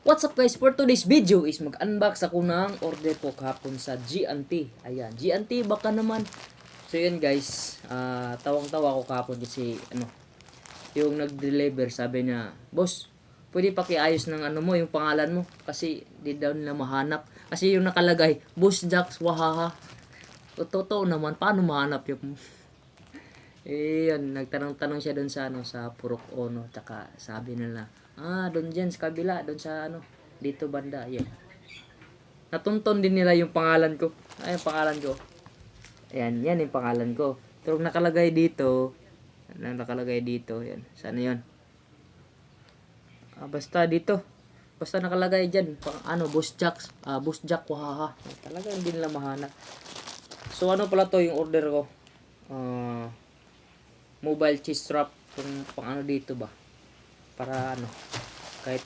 What's up guys, for today's video is mag-unbox ako ng order ko kahapon sa G&T. Ayan, G&T baka naman. So yun guys, tawang-tawa ako kahapon kasi yung nag-deliver sabi niya, "Boss, pwede pakiayos ng mo, yung pangalan mo kasi di daw nila mahanap." Kasi yung nakalagay, Boss Jax Wahaha. Totoo naman, paano mahanap yung yun, nagtanong-tanong siya doon sa sa Purok Ono, tsaka sabi nila, doon diyan sa kabila, doon sa dito banda, yun. Natunton din nila yung pangalan ko. Ay, yung pangalan ko. Ayan, yan yung pangalan ko. Pero nakalagay dito, yan. Sana yun? Basta dito. Basta nakalagay diyan, Boss Jack, Boss Jack Wahaha. Talaga hindi nila mahanap. So ano pala to yung order ko? Mobile cheese wrap kung dito ba, para kahit